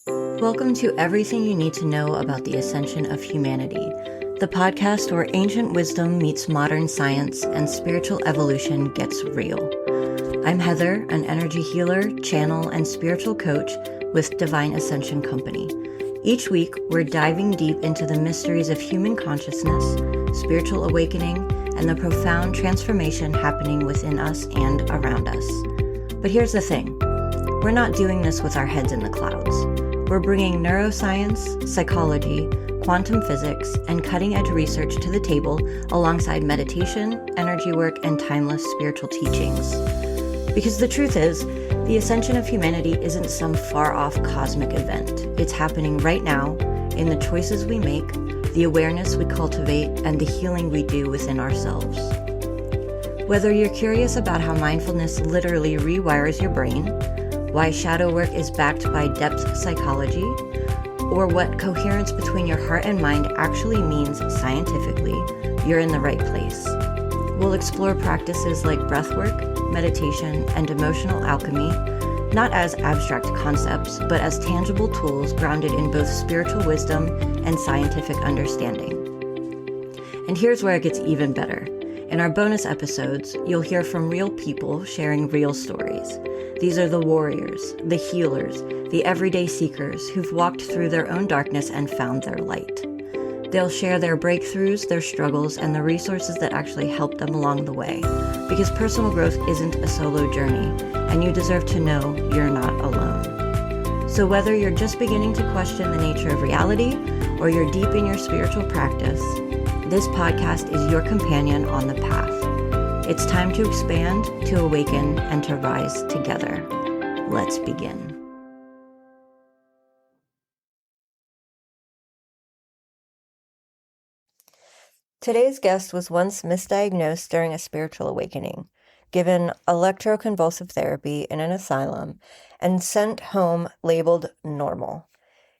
Welcome to Everything You Need to Know About the Ascension of Humanity, the podcast where ancient wisdom meets modern science and spiritual evolution gets real. I'm Heather, an energy healer, channel, and spiritual coach with Divine Ascension Company. Each week, we're diving deep into the mysteries of human consciousness, spiritual awakening, and the profound transformation happening within us and around us. But here's the thing. We're not doing this with our heads in the clouds. We're bringing neuroscience, psychology, quantum physics, and cutting-edge research to the table alongside meditation, energy work, and timeless spiritual teachings. Because the truth is, the ascension of humanity isn't some far-off cosmic event. It's happening right now in the choices we make, the awareness we cultivate, and the healing we do within ourselves. Whether you're curious about how mindfulness literally rewires your brain, why shadow work is backed by depth psychology, or what coherence between your heart and mind actually means scientifically, you're in the right place. We'll explore practices like breathwork, meditation, and emotional alchemy, not as abstract concepts, but as tangible tools grounded in both spiritual wisdom and scientific understanding. And here's where it gets even better. In our bonus episodes, you'll hear from real people sharing real stories. These are the warriors, the healers, the everyday seekers who've walked through their own darkness and found their light. They'll share their breakthroughs, their struggles, and the resources that actually helped them along the way. Because personal growth isn't a solo journey, and you deserve to know you're not alone. So whether you're just beginning to question the nature of reality, or you're deep in your spiritual practice, this podcast is your companion on the path. It's time to expand, to awaken, and to rise together. Let's begin. Today's guest was once misdiagnosed during a spiritual awakening, given electroconvulsive therapy in an asylum, and sent home labeled normal.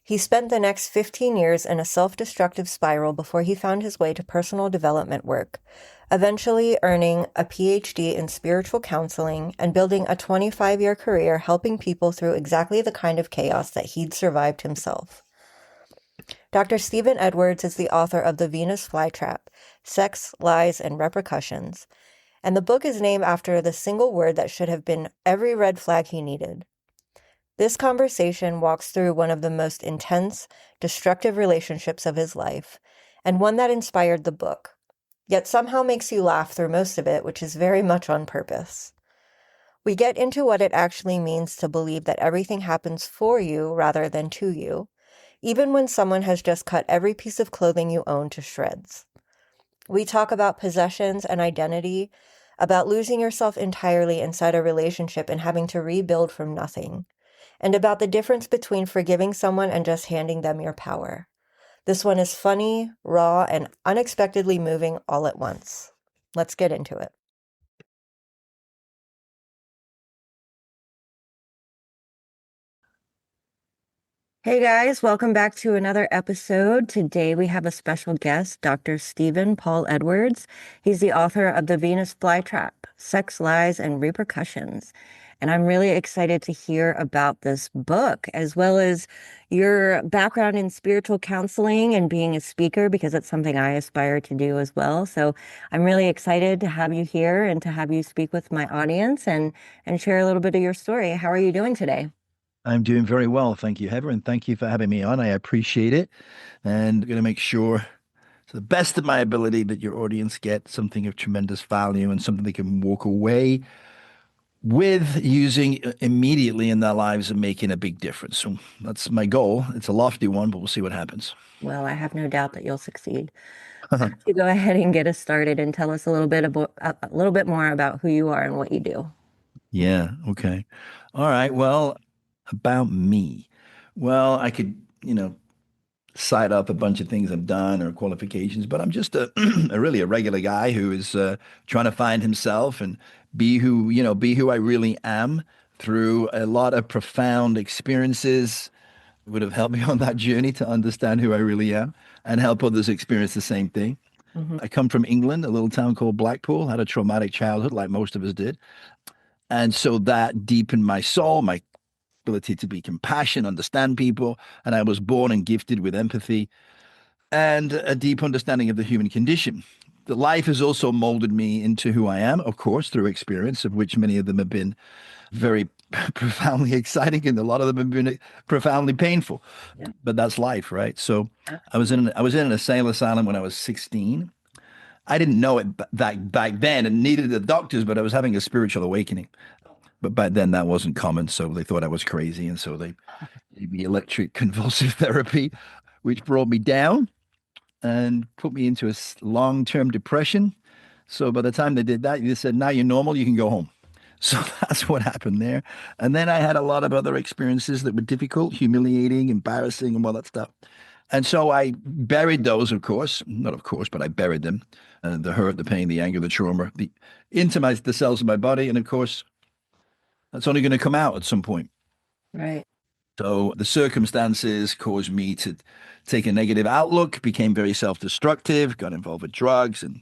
He spent the next 15 years in a self-destructive spiral before he found his way to personal development work, eventually earning a PhD in spiritual counseling and building a 25-year career helping people through exactly the kind of chaos that he'd survived himself. Dr. Stephen Edwards is the author of The Venus Flytrap, Sex, Lies, and Repercussions, and the book is named after the single word that should have been every red flag he needed. This conversation walks through one of the most intense, destructive relationships of his life, and one that inspired the book, yet somehow makes you laugh through most of it, which is very much on purpose. We get into what it actually means to believe that everything happens for you rather than to you, even when someone has just cut every piece of clothing you own to shreds. We talk about possessions and identity, about losing yourself entirely inside a relationship and having to rebuild from nothing, and about the difference between forgiving someone and just handing them your power. This one is funny, raw, and unexpectedly moving all at once. Let's get into it. Hey guys, welcome back to another episode. Today we have a special guest, Dr. Stephen Paul Edwards. He's the author of The Venus Flytrap, Sex, Lies, and Repercussions. And I'm really excited to hear about this book, as well as your background in spiritual counseling and being a speaker, because it's something I aspire to do as well. So I'm really excited to have you here and to have you speak with my audience and share a little bit of your story. How are you doing today? I'm doing very well. Thank you, Heather, and thank you for having me on. I appreciate it. And I'm going to make sure, to the best of my ability, that your audience gets something of tremendous value and something they can walk away with using immediately in their lives and making a big difference. So that's my goal. It's a lofty one, but we'll see what happens. Well, I have no doubt that you'll succeed. You go ahead and get us started and tell us a little bit more about who you are and what you do. Yeah, okay. All right. Well, about me. Well, I could, cite up a bunch of things I've done or qualifications, but I'm just a regular guy who is trying to find himself and be who I really am through a lot of profound experiences. Would have helped me on that journey to understand who I really am and help others experience the same thing. Mhm. I come from England, a little town called Blackpool, had a traumatic childhood like most of us did. And so that deepened my soul, my ability to be compassionate, understand people, and I was born and gifted with empathy and a deep understanding of the human condition. The life has also molded me into who I am, of course, through experience, of which many of them have been very profoundly exciting, and a lot of them have been profoundly painful. Yeah. But that's life, right? So I was in an insane asylum when I was 16. I didn't know it back then, and neither did the doctors. But I was having a spiritual awakening. But back then that wasn't common, so they thought I was crazy, and so they gave me electric convulsive therapy, which brought me down and put me into a long-term depression. So by the time they did that, they said, "Now you're normal. You can go home." So that's what happened there. And then I had a lot of other experiences that were difficult, humiliating, embarrassing, and all that stuff. And so I buried those, of course, not of course, but I buried them. The hurt, the pain, the anger, the trauma, into the cells of my body. And of course, that's only going to come out at some point. Right. So the circumstances caused me to take a negative outlook, became very self-destructive, got involved with drugs and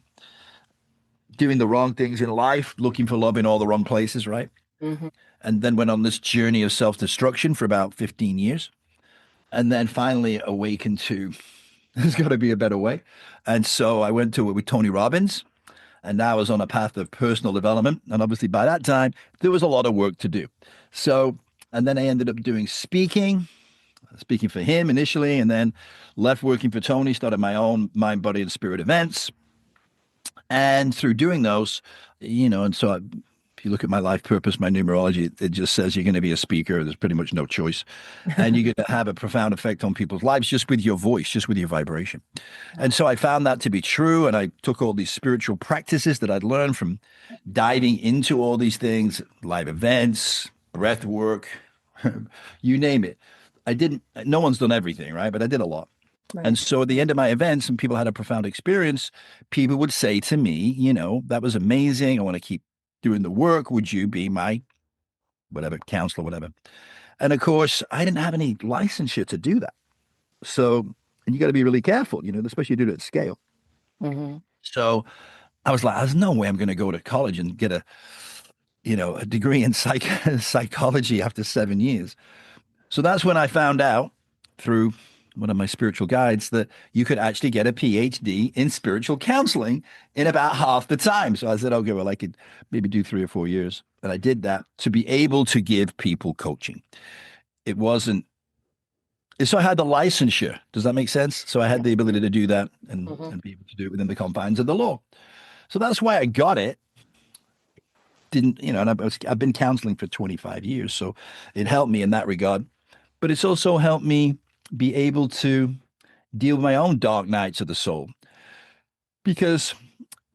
doing the wrong things in life, looking for love in all the wrong places, right? Mm-hmm. And then went on this journey of self-destruction for about 15 years. And then finally awakened to there's got to be a better way. And so I went to it with Tony Robbins, and now I was on a path of personal development. And obviously by that time, there was a lot of work to do. So, and then I ended up doing speaking for him initially, and then left working for Tony, started my own mind, body, and spirit events. And through doing those, and so if you look at my life purpose, my numerology, it just says you're going to be a speaker. There's pretty much no choice. And you're going to have a profound effect on people's lives just with your voice, just with your vibration. And so I found that to be true. And I took all these spiritual practices that I'd learned from diving into all these things, live events, breath work, you name it. No one's done everything, right? But I did a lot. Right. And so at the end of my events, and people had a profound experience, people would say to me, that was amazing. I want to keep doing the work. Would you be my whatever counselor, whatever? And of course, I didn't have any licensure to do that. So, and you got to be really careful, especially do it at scale. Mm-hmm. So I was like, there's no way I'm going to go to college and get a degree in psychology after 7 years. So that's when I found out through one of my spiritual guides that you could actually get a PhD in spiritual counseling in about half the time. So I said, okay, well, I could maybe do 3 or 4 years. And I did that to be able to give people coaching. It wasn't, so I had the licensure. Does that make sense? So I had the ability to do that and be able to do it within the confines of the law. So that's why I got it. And I've been counseling for 25 years. So it helped me in that regard. But it's also helped me be able to deal with my own dark nights of the soul. Because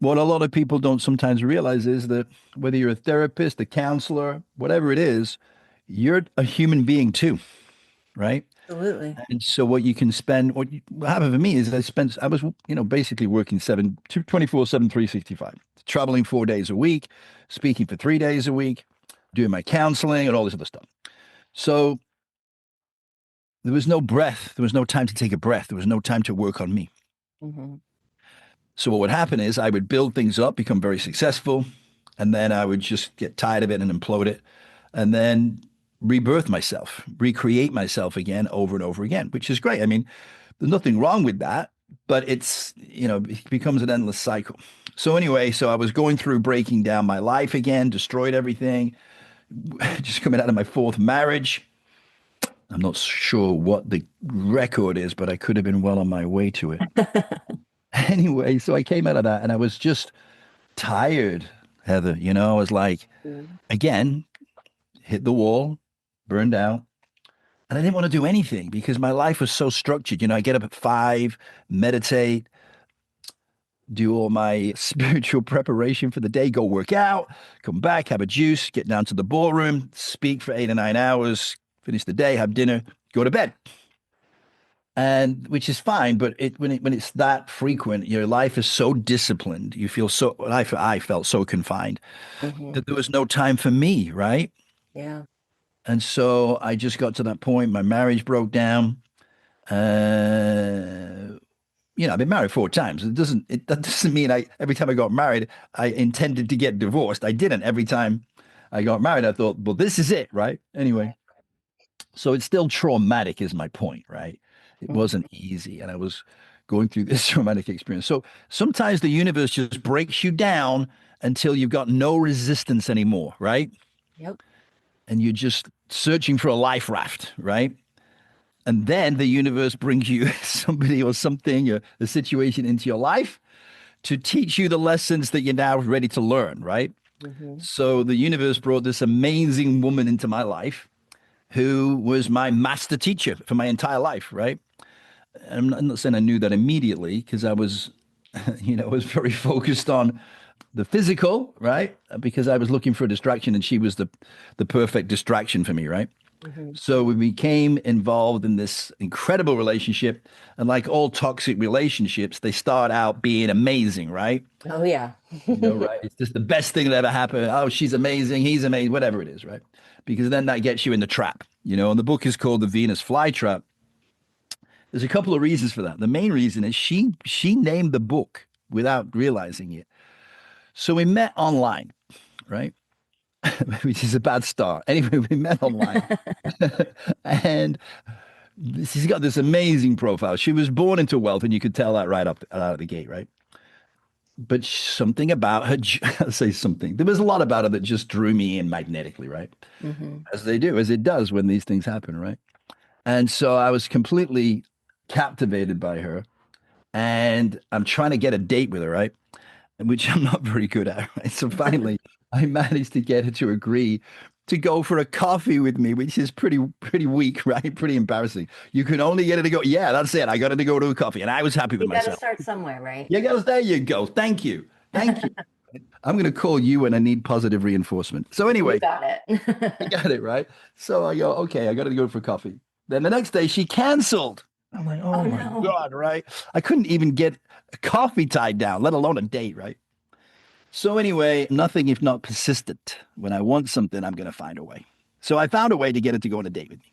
what a lot of people don't sometimes realize is that whether you're a therapist, a counselor, whatever it is, you're a human being too, right? Absolutely. And so what you can spend, what happened for me is I was, basically working 24/7, 365, traveling 4 days a week, speaking for 3 days a week, doing my counseling and all this other stuff. So there was no breath. There was no time to take a breath. There was no time to work on me. Mm-hmm. So what would happen is I would build things up, become very successful, and then I would just get tired of it and implode it, and then rebirth myself, recreate myself again over and over again, which is great. I mean, there's nothing wrong with that, but it becomes an endless cycle. So anyway, so I was going through breaking down my life again, destroyed everything, just coming out of my 4th marriage. I'm not sure what the record is, but I could have been well on my way to it. Anyway, so I came out of that and I was just tired, Heather. I was like, again, hit the wall, burned out. And I didn't want to do anything because my life was so structured. I get up at 5, meditate, do all my spiritual preparation for the day, go work out, come back, have a juice, get down to the ballroom, speak for 8 or 9 hours, finish the day, have dinner, go to bed. And which is fine, but when it's that frequent, your life is so disciplined. You feel so. I felt so confined that there was no time for me, right? Yeah. And so I just got to that point. My marriage broke down. I've been married 4 times. That doesn't mean every time I got married, I intended to get divorced. I didn't. Every time I got married, I thought, well, this is it, right? Anyway. So it's still traumatic, is my point, right? It Mhm. wasn't easy. And I was going through this traumatic experience. So sometimes the universe just breaks you down until you've got no resistance anymore, right? Yep. And you're just searching for a life raft, right? And then the universe brings you somebody or something, a situation into your life to teach you the lessons that you're now ready to learn, right? Hmm. So the universe brought this amazing woman into my life who was my master teacher for my entire life, right? I'm not saying I knew that immediately because I was, I was very focused on the physical, right? Because I was looking for a distraction and she was the perfect distraction for me, right? Hmm. So we became involved in this incredible relationship. And like all toxic relationships, they start out being amazing, right? Oh, yeah. Right? It's just the best thing that ever happened. Oh, she's amazing. He's amazing, whatever it is, right? Because then that gets you in the trap, and the book is called The Venus Flytrap. There's a couple of reasons for that. The main reason is she named the book without realizing it. So we met online, right? Which is a bad start. Anyway, we met online. And she's got this amazing profile. She was born into wealth, and you could tell that right up out of the gate, right? But something about her, I'll say something. There was a lot about her that just drew me in magnetically, right? Hmm. As they do, as it does when these things happen, right? And so I was completely captivated by her, and I'm trying to get a date with her, right? Which I'm not very good at, right? So finally, I managed to get her to agree to go for a coffee with me, which is pretty weak, right? Pretty embarrassing. You can only get her to go. Yeah, that's it. I got her to go to a coffee, and I was happy with You got to myself. start somewhere, right? Yeah, guys, there you go. Thank you, thank you. I'm going to call you when I need positive reinforcement. So You anyway, got I it. got it right. So I go, okay, I got to go for coffee. Then the next day, she canceled. I'm like, Oh, oh my no. God, right? I couldn't even get a coffee tied down, let alone a date, right? So anyway, nothing if not persistent. When I want something, I'm going to find a way. So I found a way to get her to go on a date with me.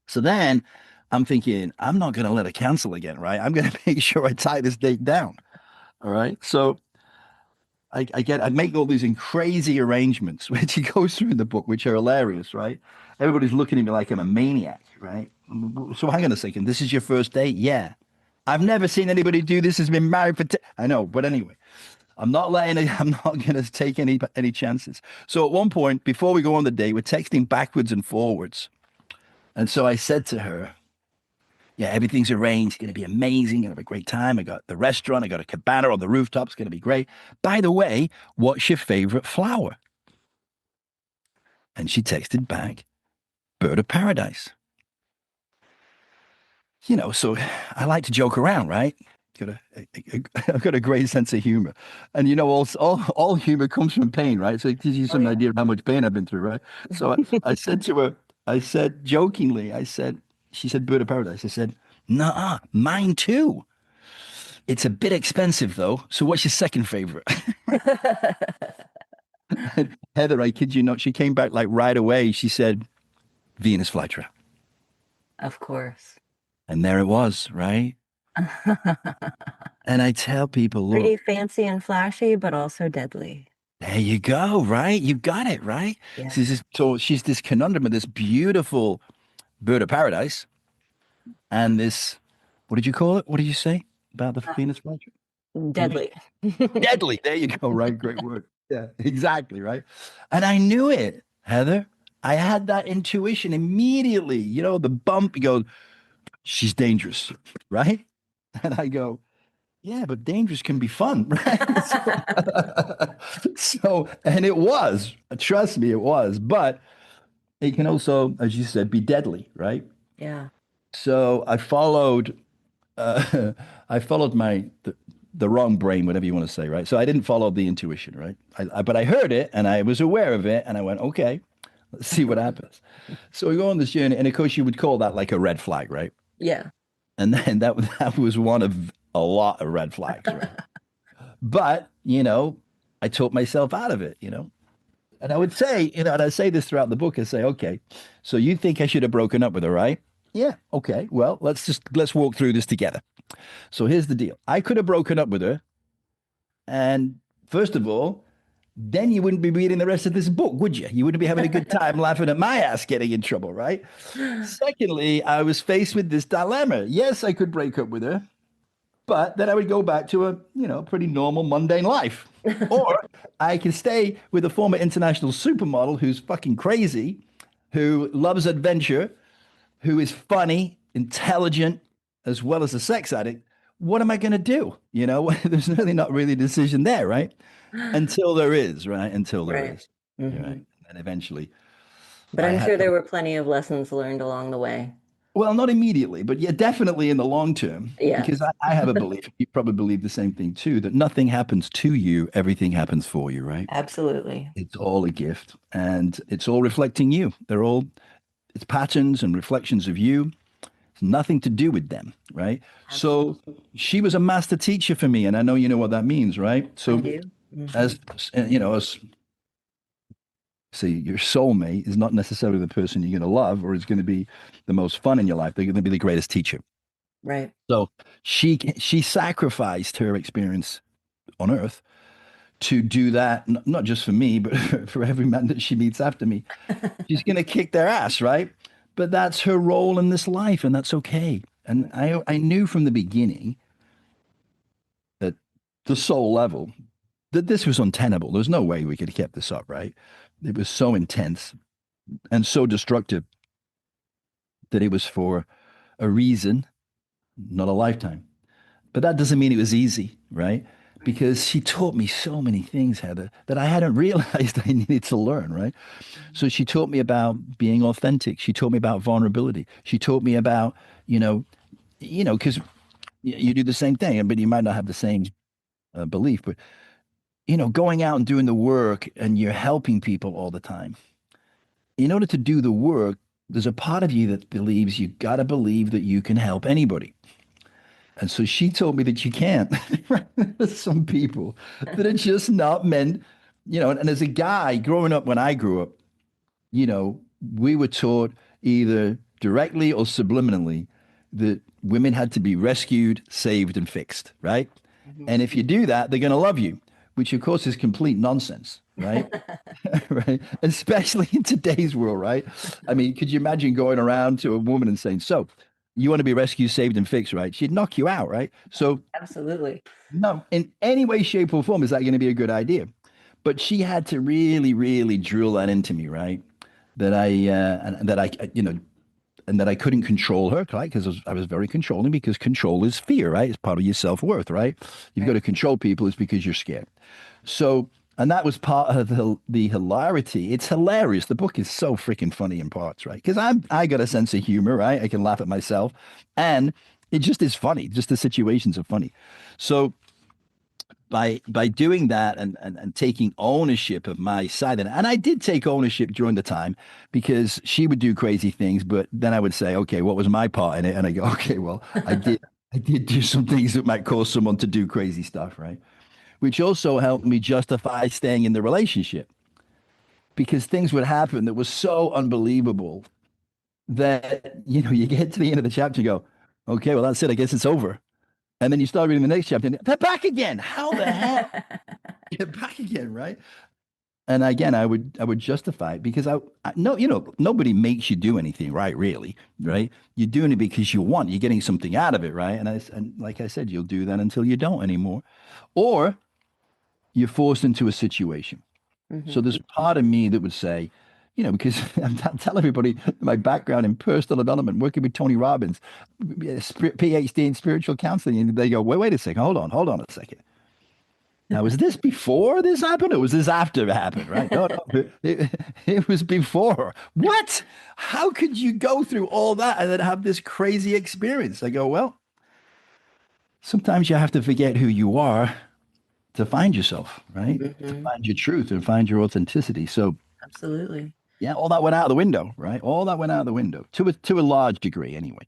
So then I'm thinking, I'm not going to let her cancel again, right? I'm going to make sure I tie this date down. All right. So I make all these crazy arrangements, which he goes through in the book, which are hilarious, right? Everybody's looking at me like I'm a maniac, right? So hang on a second. This is your first date? Yeah. I've never seen anybody do this. Has been married for. I know, but anyway, I'm not letting it. I'm not going to take any chances. So at one point, before we go on the date, we're texting backwards and forwards, and so I said to her, yeah, everything's arranged. It's going to be amazing. Gonna have a great time. I got the restaurant. I got a cabana on the rooftop. It's going to be great. By the way, what's your favorite flower? And she texted back, bird of paradise. So I like to joke around, right? I've got a great sense of humor. And all humor comes from pain, right? So it gives you Oh, some yeah. idea of how much pain I've been through, right? So I said to her, I said jokingly, she said bird of paradise. I said, nah, mine too. It's a bit expensive though. So what's your second favorite? And Heather, I kid you not, she came back like right away. She said, Venus flytrap. Of course. And there it was, right? And I tell people, look, Pretty fancy and flashy, but also deadly. there you go, right? You got it, right? Yeah. So she's this conundrum of this beautiful bird of paradise and this, what did you call it? What did you say about the Venus flytrap? Deadly. Deadly. There you go, right? Great word. Yeah, exactly, right? And I knew it, Heather. I had that intuition immediately. The bump goes, she's dangerous, right? And I go, yeah, but dangerous can be fun, right? And it was, trust me, it was, but it can also, as you said, be deadly, right? Yeah. So uh, I followed the wrong brain, whatever you want to say, right? So I didn't follow the intuition, right? But I heard it and I was aware of it and I went, okay, let's see what happens. So we go on this journey, and of course you would call that like a red flag, right? Yeah. And then that was one of a lot of red flags, right? But, I talked myself out of it. And I would say, and I say this throughout the book, I say, okay, so you think I should have broken up with her, right? Yeah, okay. Well, let's walk through this together. So here's the deal. I could have broken up with her. And first of all, then you wouldn't be reading the rest of this book, would you? You wouldn't be having a good time laughing at my ass getting in trouble, right? Secondly, I was faced with this dilemma. Yes, I could break up with her, but then I would go back to a, pretty normal, mundane life. Or I can stay with a former international supermodel who's fucking crazy, who loves adventure, who is funny, intelligent, as well as a sex addict. What am I going to do? There's really not really a decision there, right? Until there is, right? Until there Right. is, Hmm. right? And eventually But I I'm had sure to, there were plenty of lessons learned along the way. well, not immediately, but yeah, definitely in the long term, because Yes, I have a belief, you probably believe the same thing too, that nothing happens to you, everything happens for you, right? absolutely. It's all a gift and it's all reflecting you. It's patterns and reflections of you. It's nothing to do with them, right? So Absolutely. she was a master teacher for me, and I know you know what that means, right? I So do. Hmm. as as see, your soulmate is not necessarily the person you're going to love or is going to be the most fun in your life. They're going to be the greatest teacher. Right. So she sacrificed her experience on earth to do that, not just for me, but for every man that she meets after me. She's going to kick their ass, right? But that's her role in this life, and that's okay. And I knew from the beginning at the soul level that this was untenable. There's no way we could have kept this up, right? It was so intense and so destructive that it was for a reason, not a lifetime. But that doesn't mean it was easy, right? Right. Because she taught me so many things, Heather, that I hadn't realized I needed to learn, right? So she taught me about being authentic. She taught me about vulnerability. She taught me about, you know, because you do the same thing, but you might not have the same belief. But going out and doing the work, and you're helping people all the time. In order to do the work, there's a part of you that believes you got to believe that you can help anybody. And so she told me that you can't. There's some people that are just not meant, and as a guy growing up when I grew up, we were taught either directly or subliminally that women had to be rescued, saved, and fixed, right? Mhm. And if you do that, they're going to love you, which of course is complete nonsense, right? Right? Especially in today's world, right? I mean, could you imagine going around to a woman and saying, "So, you want to be rescued, saved, and fixed, right?" She'd knock you out, right? So, Absolutely. no, in any way, shape, or form, is that going to be a good idea? But she had to really, really drill that into me, right? That and that I, and that I couldn't control her, right? Because I was very controlling because control is fear, right? It's part of your self-worth, right? You've got Right. to control people is because you're scared. So, and that was part of the hilarity. It's hilarious. The book is so freaking funny in parts, right? Because I got a sense of humor, right? I can laugh at myself, and it just is funny. Just the situations are funny. So by doing that and taking ownership of my side, and I did take ownership during the time because she would do crazy things, but then I would say, okay, what was my part in it? And I go, okay, well, I did do some things that might cause someone to do crazy stuff, right? Which also helped me justify staying in the relationship because things would happen that was so unbelievable that you get to the end of the chapter, you go, okay, well, that's it. I guess it's over. And then you start reading the next chapter, and they're back again. How the hell get back again, right? And again, I would justify it because I no, nobody makes you do anything, right? Really, right? You're doing it because you want. You're getting something out of it, right? And like I said, you'll do that until you don't anymore, or you're forced into a situation. So Hmm. there's part of me that would say, because I tell everybody my background in personal development, working with Tony Robbins, PhD in spiritual counseling, and they go, wait a second, hold on a second. Now, was this before this happened or was this after it happened? Right? No, no, it was before. What? How could you go through all that and then have this crazy experience? I go, well, sometimes you have to forget who you are to find yourself, right? To Hmm. find your truth and find your authenticity. So, Absolutely. yeah, all that went out of the window, right? All that went out of the window to a large degree, anyway.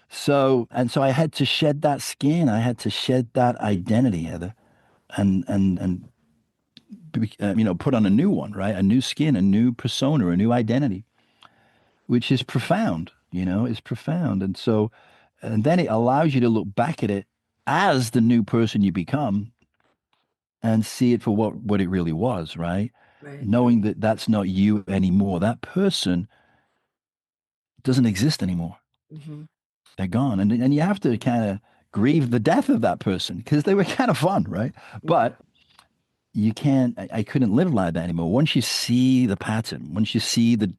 So I had to shed that skin. I had to shed that identity, Heather, and put on a new one, right? A new skin, a new persona, a new identity, which is profound, is profound. And then it allows you to look back at it as the new person you become and see it for what it really was, right? Right. Knowing that that's not you anymore. That person doesn't exist anymore. Hmm. They're gone. And you have to kind of grieve the death of that person because they were kind of fun, right? But you can't, I couldn't live like that anymore. Once you see the pattern, once you see the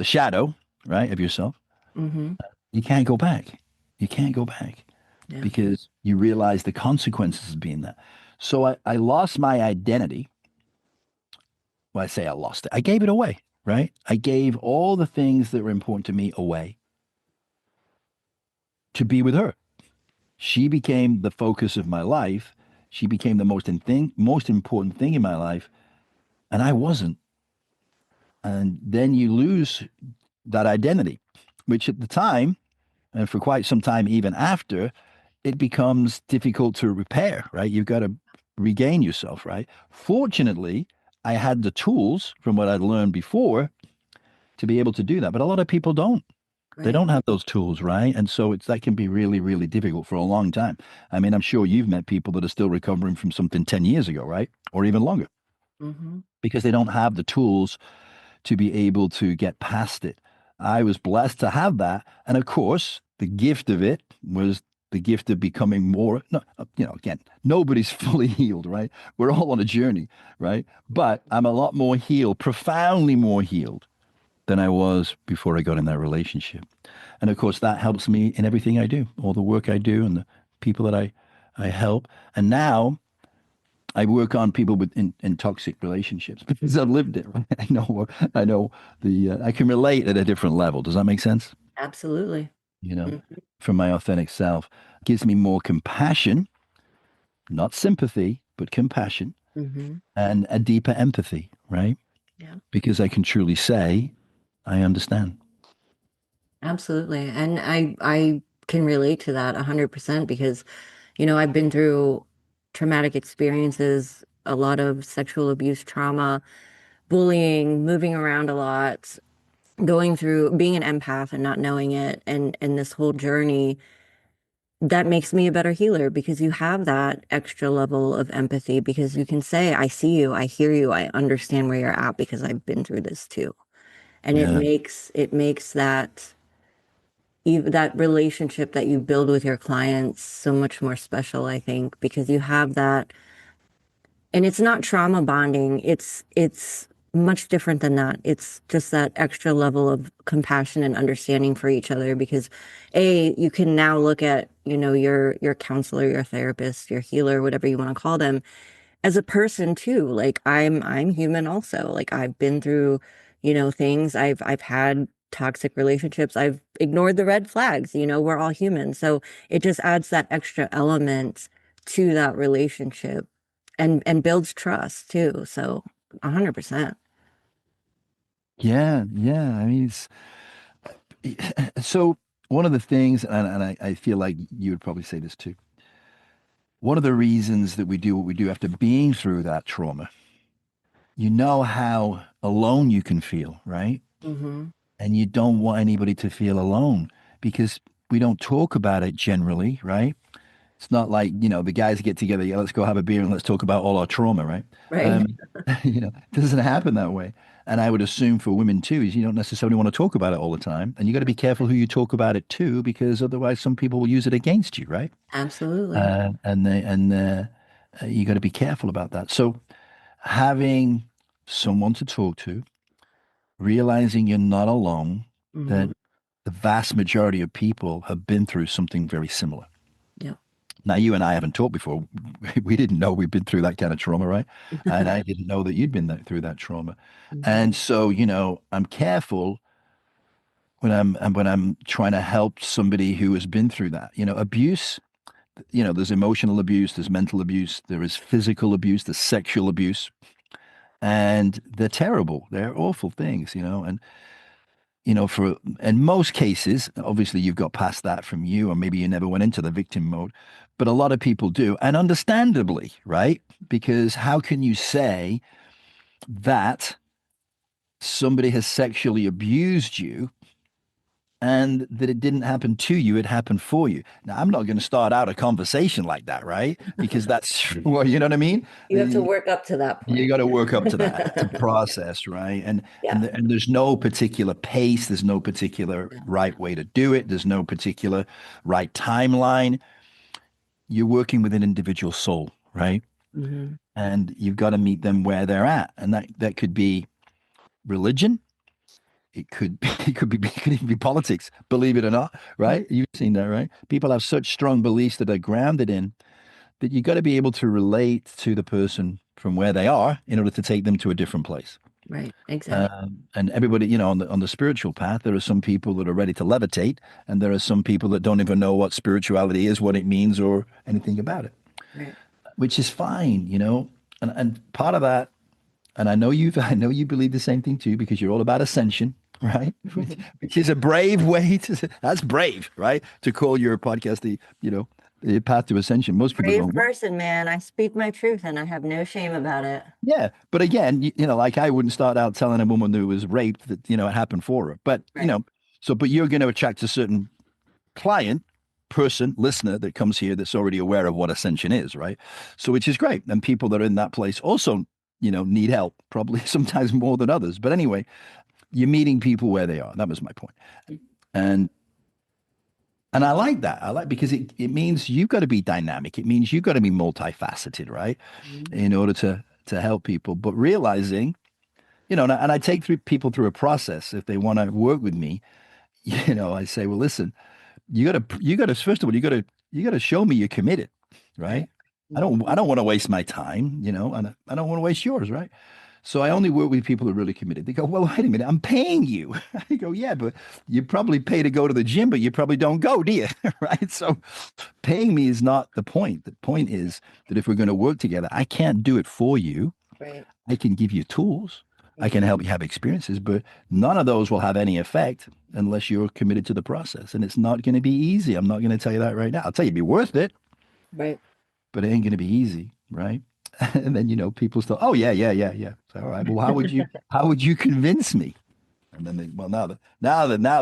shadow, right, of yourself, Hmm. you can't go back. You can't go back Yeah. because you realize the consequences of being that. So I lost my identity. Well, I say I lost it. I gave it away, right? I gave all the things that were important to me away to be with her. She became the focus of my life. She became the most important thing in my life, and I wasn't. And then you lose that identity, which at the time, and for quite some time even after, it becomes difficult to repair, right? You've got to regain yourself, right? Fortunately, I had the tools from what I'd learned before to be able to do that, but a lot of people don't. They Right. don't have those tools, right? And so that can be really, really difficult for a long time. I mean, I'm sure you've met people that are still recovering from something 10 years ago, right? Or even longer, Hmm. because they don't have the tools to be able to get past it. I was blessed to have that. And of course, the gift of it was the gift of becoming more, no, again, nobody's fully healed, right? We're all on a journey, right? But I'm a lot more healed, profoundly more healed than I was before I got in that relationship. And of course, that helps me in everything I do, all the work I do and the people that I help. And now I work on people in toxic relationships because I've lived it. Right? I know I can relate at a different level. Does that make sense? Absolutely. You know, Hmm. from my authentic self gives me more compassion, not sympathy, but compassion Hmm. and a deeper empathy, right? Yeah. Because I can truly say, I understand. Absolutely. And I can relate to that 100% because, I've been through traumatic experiences, a lot of sexual abuse trauma, bullying, moving around a lot, going through being an empath and not knowing it, and this whole journey that makes me a better healer because you have that extra level of empathy because you can say, I see you, I hear you, I understand where you're at because I've been through this too. And it Yeah. makes that even that relationship that you build with your clients so much more special, I think, because you have that. And it's not trauma bonding. It's much different than that. It's just that extra level of compassion and understanding for each other because you can now look at, your counselor, your therapist, your healer, whatever you want to call them, as a person too. Like I'm human also. Like I've been through, things. I've had toxic relationships. I've ignored the red flags. We're all human. So it just adds that extra element to that relationship and builds trust too. So 100%. Yeah. Yeah. I mean, so one of the things, and I feel like you would probably say this too. One of the reasons that we do what we do after being through that trauma, you know how alone you can feel, right? Hmm. And you don't want anybody to feel alone because we don't talk about it generally, right? It's not like, the guys get together, yeah, let's go have a beer and let's talk about all our trauma, right? Right. Um, it doesn't happen that way. And I would assume for women too, is you don't necessarily want to talk about it all the time. And you got to be careful who you talk about it to, because otherwise some people will use it against you, right? Absolutely. And you got to be careful about that. So having someone to talk to, realizing you're not alone, that Hmm. the vast majority of people have been through something very similar. Yep. Now, you and I haven't talked before. We didn't know we'd been through that kind of trauma, right? And I didn't know that you'd been through that trauma. Hmm. And so, I'm careful when I'm trying to help somebody who has been through that. Abuse, there's emotional abuse, there's mental abuse, there is physical abuse, there's sexual abuse, and they're terrible. They're awful things, and for in most cases, obviously you've got past that from you, or maybe you never went into the victim mode, but a lot of people do, and understandably, right? Because how can you say that somebody has sexually abused you and that it didn't happen to you, it happened for you. Now, I'm not going to start out a conversation like that, right? Because that's, well, you know what I mean? You have to work up to that You point. got to work up to that. It's a process, right? Yeah. And there's no particular pace. There's no particular Yeah. right way to do it. There's no particular right timeline. You're working with an individual soul, right? Hmm. And you've got to meet them where they're at, and that could be religion. It could be, it could even be politics. Believe it or not, right? You've seen that, right? People have such strong beliefs that they're grounded in that you got to be able to relate to the person from where they are in order to take them to a different place. Right. Exactly. And everybody, you know, on the spiritual path, there are some people that are ready to levitate, and there are some people that don't even know what spirituality is, what it means, or anything about it, Right. which is fine, you know. And part of that, and I know I know you believe the same thing too, because you're all about ascension, right? Which is a brave way to, that's brave, right? To call your podcast the path to ascension. Most people Brave don't. person, man. I speak my truth and I have no shame about it. Yeah, but again, you know, like I wouldn't start out telling a woman who was raped that, you know, it happened for her. But, you Right. know, but you're going to attract a certain client, person, listener that comes here that's already aware of what ascension is, right? So, which is great. And people that are in that place also, you know, need help, probably sometimes more than others. But anyway, you're meeting people where they are. That was my point. And and I like that. I like because it means you've got to be dynamic. It means you've got to be multifaceted, right? Mhm. In order to help people. But realizing, you know, and I take people through a process if they want to work with me. You know, I say, well, listen, you got to first of all, you got to show me you're committed, Right. right? Mhm. I don't want to waste my time, you know, and I don't want to waste yours, right? So I only work with people who are really committed. They go, well, wait a minute, I'm paying you. I go, yeah, but you probably pay to go to the gym, but you probably don't go, do you? Right? So paying me is not the point. The point is that if we're going to work together, I can't do it for you. Right. I can give you tools. I Mhm. can help you have experiences, but none of those will have any effect unless you're committed to the process. And it's not going to be easy. I'm not going to tell you that right now. I'll tell you, it'd be worth it, Right. but it ain't going to be easy, right? And then, you know, people still, oh yeah, yeah, yeah, yeah. So, all right, well, how would you convince me? And then well, now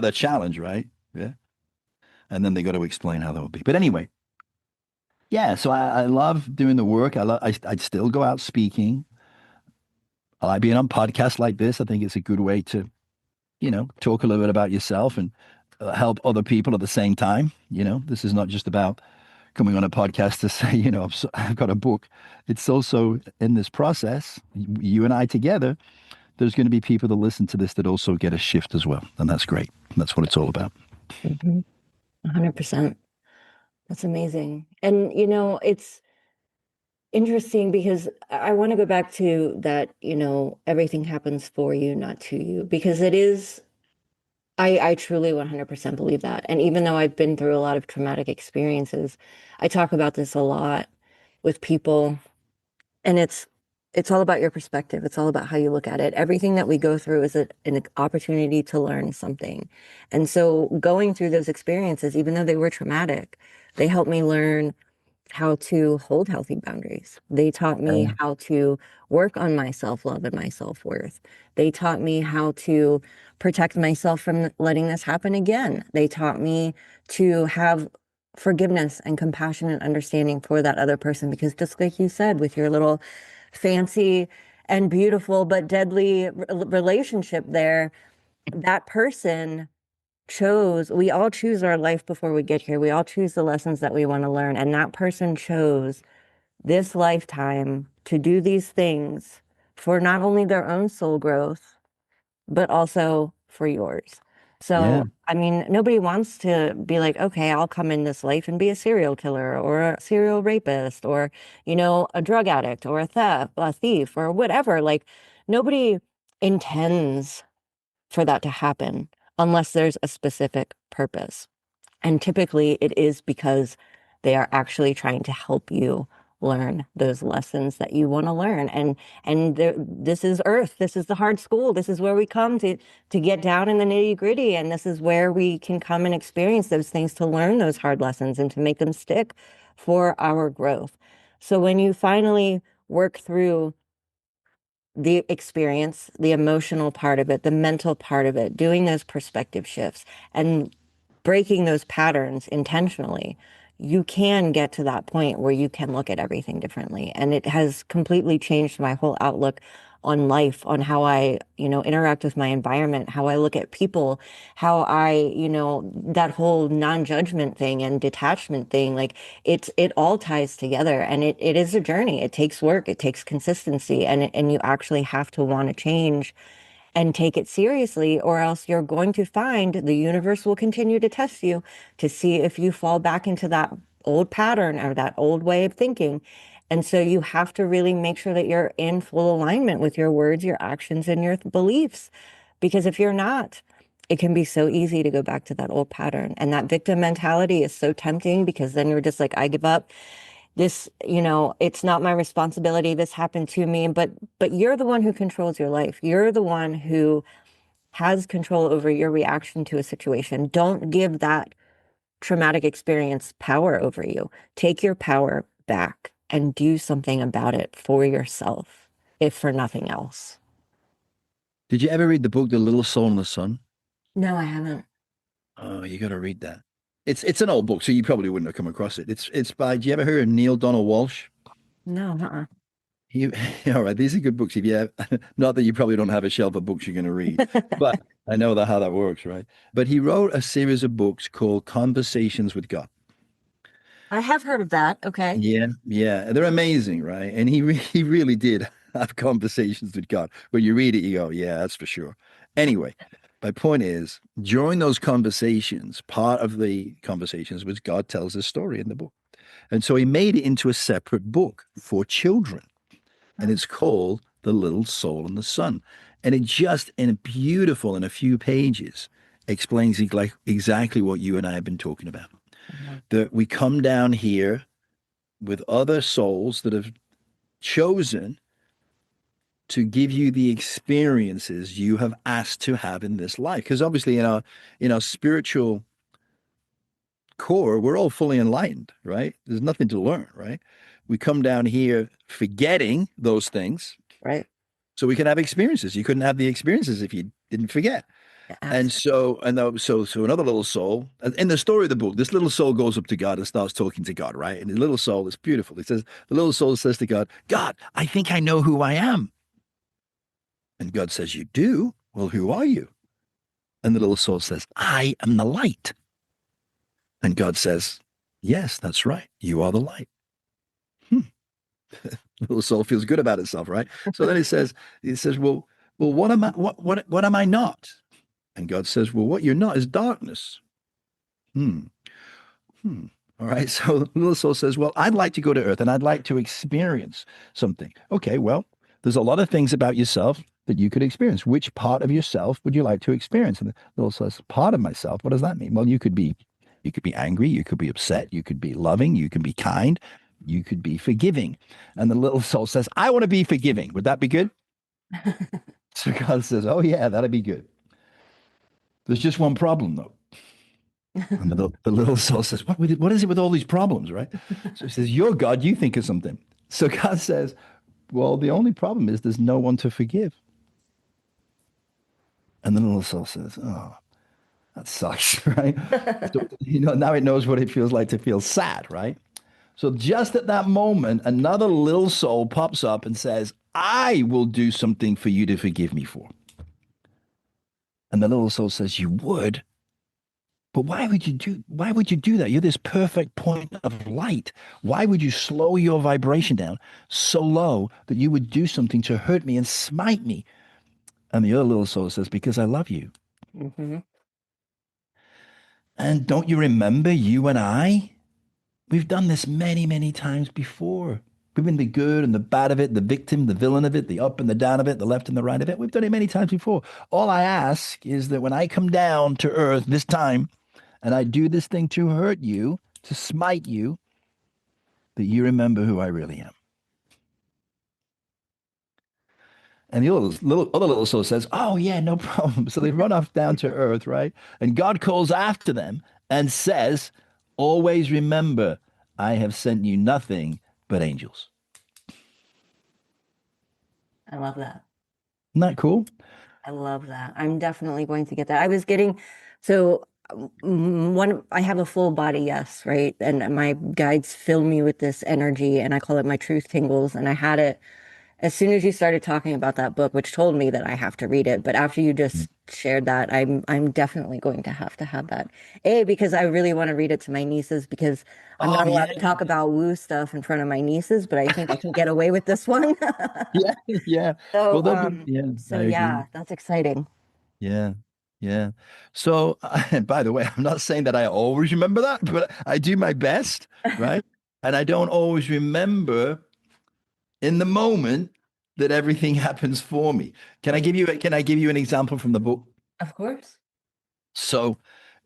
the challenge, right? Yeah. And then they got to explain how that would be. But anyway, yeah. So I love doing the work. I'd still go out speaking. I like being on podcasts like this. I think it's a good way to, you know, talk a little bit about yourself and help other people at the same time. You know, this is not just about coming on a podcast to say, you know, I've got a book. It's also in this process, you and I together, there's going to be people that listen to this that also get a shift as well. And that's great. That's what it's all about. Mhm. 100%. That's amazing. And it's interesting because I want to go back to that, everything happens for you, not to you, because it is, I truly 100% believe that. And even though I've been through a lot of traumatic experiences, I talk about this a lot with people, and it's all about your perspective. It's all about how you look at it. Everything that we go through is an opportunity to learn something. And so going through those experiences, even though they were traumatic, they helped me learn how to hold healthy boundaries. They taught me how to work on my self-love and my self-worth. They taught me how to protect myself from letting this happen again. They taught me to have forgiveness and compassion and understanding for that other person, because just like you said, with your little fancy and beautiful but deadly relationship there, that person we all choose our life before we get here. We all choose the lessons that we want to learn. And that person chose this lifetime to do these things for not only their own soul growth, but also for yours. Yeah. So, I mean, nobody wants to be like, okay, I'll come in this life and be a serial killer or a serial rapist or, a drug addict or a thief or whatever. Like, nobody intends for that to happen unless there's a specific purpose. And typically it is because they are actually trying to help you learn those lessons that you want to learn. This is Earth. This is the hard school. This is where we come to get down in the nitty gritty. And this is where we can come and experience those things to learn those hard lessons and to make them stick for our growth. So when you finally work through the experience, the emotional part of it, the mental part of it, doing those perspective shifts and breaking those patterns intentionally, you can get to that point where you can look at everything differently. And it has completely changed my whole outlook on life, on how I, interact with my environment, how I look at people, how I, that whole non-judgment thing and detachment thing, like it all ties together, and it is a journey. It takes work, it takes consistency, and you actually have to want to change and take it seriously, or else you're going to find the universe will continue to test you to see if you fall back into that old pattern or that old way of thinking. And so you have to really make sure that you're in full alignment with your words, your actions, and your beliefs. Because if you're not, it can be so easy to go back to that old pattern. And that victim mentality is so tempting because then you're just like, I give up. This, it's not my responsibility. This happened to me. But you're the one who controls your life. You're the one who has control over your reaction to a situation. Don't give that traumatic experience power over you. Take your power back and do something about it for yourself, if for nothing else. Did you ever read the book The Little Soul in the Sun? No, I haven't. Oh, you got to read that. It's an old book, so you probably wouldn't have come across it. It's by. Do you ever hear of Neil Donald Walsh? No, uh-uh. He, all right, these are good books. If you have, not that you probably don't have a shelf of books you're going to read, but I know that how that works, right? But he wrote a series of books called Conversations with God. I have heard of that. Okay. Yeah, yeah, they're amazing, right? And he really did have conversations with God. When you read it, you go, yeah, that's for sure. Anyway, my point is, during those conversations, part of the conversations was God tells his story in the book. And so he made it into a separate book for children. And Oh, it's called The Little Soul in the Sun. And it just, in a few pages, explains exactly what you and I have been talking about. wow. That we come down here with other souls that have chosen to give you the experiences you have asked to have in this life. Because obviously, in our spiritual core, we're all fully enlightened, right? There's nothing to learn, right? We come down here forgetting those things Right. so we can have experiences. You couldn't have the experiences if you didn't forget. Yeah, And so, so another little soul, in the story of the book, this little soul goes up to God and starts talking to God, right? And the little soul is beautiful. The little soul says to God, God, I think I know who I am. And God says, you do? Well, who are you? And the little soul says, I am the light. And God says, yes, that's right. You are the light. Hmm. The little soul feels good about itself, right? So then it says, well, what am I, what am I not? And God says, well, what you're not is darkness. Hmm. Hmm. All right. So the little soul says, well, I'd like to go to Earth and I'd like to experience something. Okay. Well, there's a lot of things about yourself that you could experience. Which part of yourself would you like to experience? And the little soul says, part of myself. What does that mean? Well, you could be angry. You could be upset. You could be loving. You can be kind. You could be forgiving. And the little soul says, I want to be forgiving. Would that be good? So God says, oh, yeah, that'd be good. There's just one problem, though. And the little soul says, what is it with all these problems, right? So he says, you're God, you think of something. So God says, well, the only problem is there's no one to forgive. And the little soul says, oh, that sucks, right? So, now it knows what it feels like to feel sad, right? So just at that moment, another little soul pops up and says, I will do something for you to forgive me for. And the little soul says, you would? But why would you do that? You're this perfect point of light. Why would you slow your vibration down so low that you would do something to hurt me and smite me? And the other little soul says, because I love you. Hmm. And don't you remember you and I? We've done this many, many times before. We've been the good and the bad of it, the victim, the villain of it, the up and the down of it, the left and the right of it. We've done it many times before. All I ask is that when I come down to earth this time, and I do this thing to hurt you, to smite you, that you remember who I really am. And the other little soul says, oh, yeah, no problem. So they run off down to earth, right? And God calls after them and says, always remember, I have sent you nothing but angels. I love that. Isn't that cool? I love that. I'm definitely going to get that. I was getting so one I have a full body yes, right? And my guides fill me with this energy and I call it my truth tingles. And I had it as soon as you started talking about that book, which told me that I have to read it. But after you just shared that, I'm definitely going to have that. A, because I really want to read it to my nieces because I'm Oh not allowed yeah, to talk about woo stuff in front of my nieces, but I think I can get away with this one. yeah, yeah. Well, So, they'll be. Yeah, so I agree. yeah, that's exciting. Yeah, yeah. So, by the way, I'm not saying that I always remember that, but I do my best, right? And I don't always remember in the moment that everything happens for me. Can I give you an example from the book? Of course. So,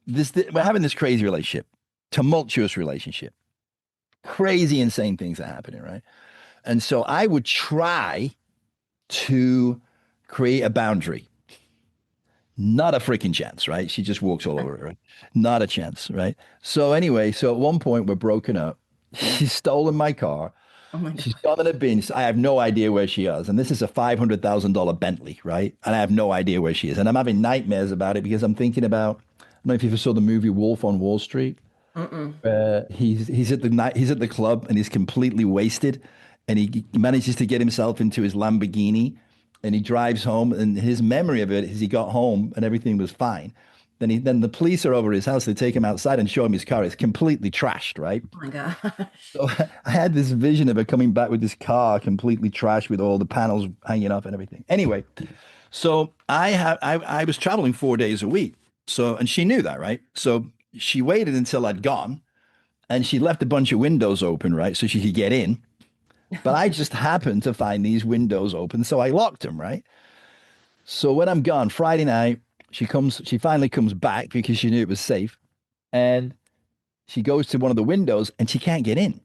we're having this crazy relationship, tumultuous relationship, crazy, insane things are happening, right? And so I would try to create a boundary. Not a freaking chance, right? She just walks all over it, right? Not a chance, right? So anyway, so at one point we're broken up. She's stolen my car. Oh my She's God. gone in a bin. I have no idea where she is. And this is a $500,000 Bentley, right? And I have no idea where she is. And I'm having nightmares about it because I'm thinking about, I don't know if you ever saw the movie Wolf on Wall Street. Mm-mm. He's at the club and he's completely wasted, and he manages to get himself into his Lamborghini, and he drives home. And his memory of it is he got home and everything was fine. Then the police are over his house. They take him outside and show him his car. It's completely trashed, right? Oh my gosh. So I had this vision of her coming back with this car completely trashed with all the panels hanging off and everything. Anyway, so I was traveling 4 days a week. So and she knew that, right? So she waited until I'd gone and she left a bunch of windows open, right, so she could get in. But I just happened to find these windows open, so I locked them, right? So when I'm gone Friday night, she finally comes back because she knew it was safe, and she goes to one of the windows and she can't get in,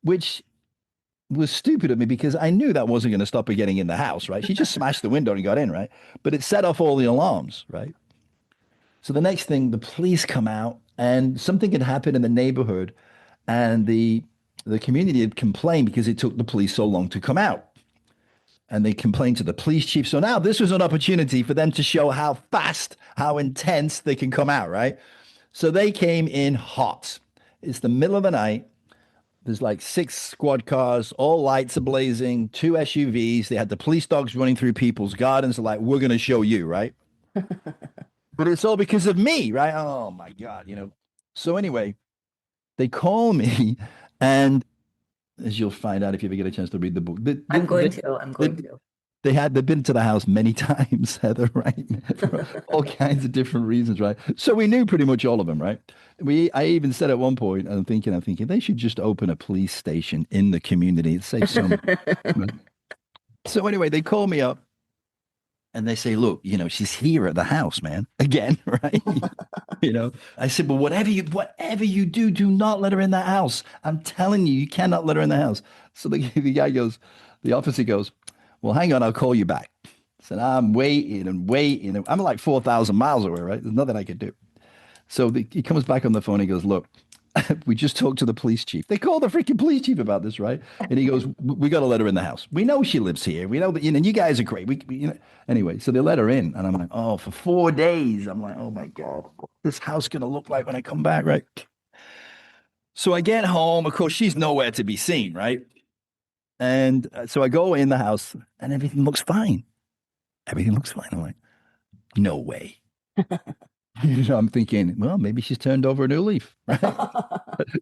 which was stupid of me because I knew that wasn't going to stop her getting in the house, right? She just smashed the window and got in, right? But it set off all the alarms, right? So the next thing, the police come out, and something had happened in the neighborhood, and the community had complained because it took the police so long to come out. And they complained to the police chief. So now this was an opportunity for them to show how fast, how intense they can come out, right? So they came in hot. It's the middle of the night. There's like six squad cars, all lights are blazing, two SUVs. They had the police dogs running through people's gardens. They're like, we're going to show you, right? But it's all because of me, right? Oh my God, you know. So anyway, they call me, and as you'll find out if you ever get a chance to read the book, I'm going to. I'm they, going to. they've been to the house many times, Heather, right? For all kinds of different reasons, right? So we knew pretty much all of them, right? I even said at one point, I'm thinking they should just open a police station in the community. It saves so much. So anyway, they call me up and they say, look, you know, she's here at the house, man. Again, right? You know, I said, well, whatever you do, do not let her in that house. I'm telling you, you cannot let her in the house. So the guy goes, the officer goes, well, hang on, I'll call you back. I said, I'm waiting and waiting. I'm like 4,000 miles away, right? There's nothing I could do. So he comes back on the phone. He goes, look, we just talked to the police chief. They called the freaking police chief about this, right? And he goes, we got to let her in the house. We know she lives here. We know that, you know, you guys are great. You know. Anyway, so they let her in. And I'm like, oh, for 4 days. I'm like, oh my God, what's this house going to look like when I come back, right? So I get home. Of course, she's nowhere to be seen, right? And so I go in the house and everything looks fine. Everything looks fine. I'm like, no way. You know, I'm thinking, well, maybe she's turned over a new leaf, right?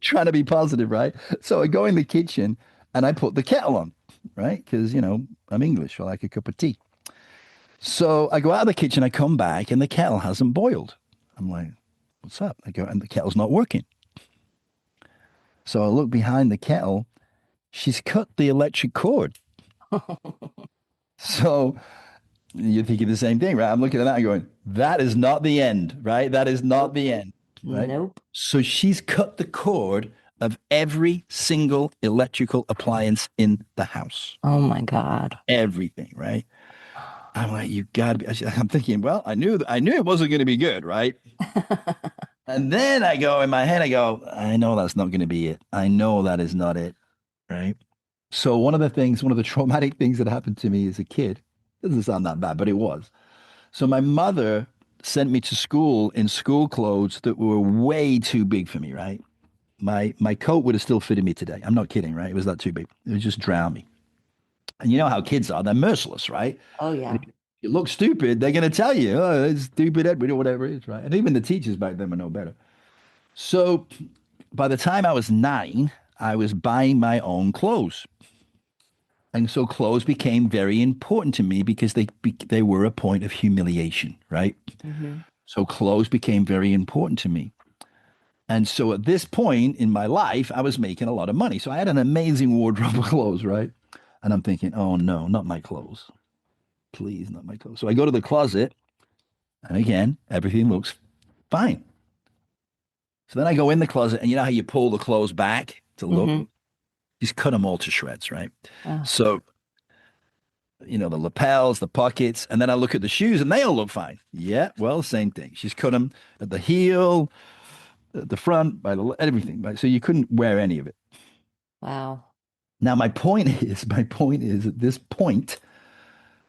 Trying to be positive, right? So I go in the kitchen and I put the kettle on, right? Because, you know, I'm English. I like a cup of tea. So I go out of the kitchen, I come back, and the kettle hasn't boiled. I'm like, what's up? I go, and the kettle's not working. So I look behind the kettle. She's cut the electric cord. So you're thinking the same thing, right? I'm looking at that and going, that is not the end, right? That is not Nope. the end, right? Nope. So she's cut the cord of every single electrical appliance in the house. Oh my God. Everything, right? I'm like, you gotta be. I'm thinking, well, I knew it wasn't going to be good, right? And then I go in my head, I go, I know that's not going to be it. I know that is not it, right? So one of the traumatic things that happened to me as a kid Doesn't sound that bad, but it was. So my mother sent me to school in school clothes that were way too big for me, right? My coat would have still fitted me today. I'm not kidding, right? It was not too big. It would just drown me. And you know how kids are, they're merciless, right? Oh, And yeah. if you look stupid, they're going to tell you, oh, it's stupid, Edward, or whatever it is, right? And even the teachers back then were no better. So by the time I was 9, I was buying my own clothes. And so clothes became very important to me because they were a point of humiliation, right? Hmm. So clothes became very important to me. And so at this point in my life, I was making a lot of money. So I had an amazing wardrobe of clothes, right? And I'm thinking, oh no, not my clothes. Please, not my clothes. So I go to the closet, and again, everything looks fine. So then I go in the closet, and you know how you pull the clothes back to look? Hmm. Just cut them all to shreds, right? Oh, So, the lapels, the pockets, and then I look at the shoes, and they all look fine. Yeah, well, same thing. She's cut them at the heel, at the front, by the everything, right? So you couldn't wear any of it. wow. Now, my point is, at this point,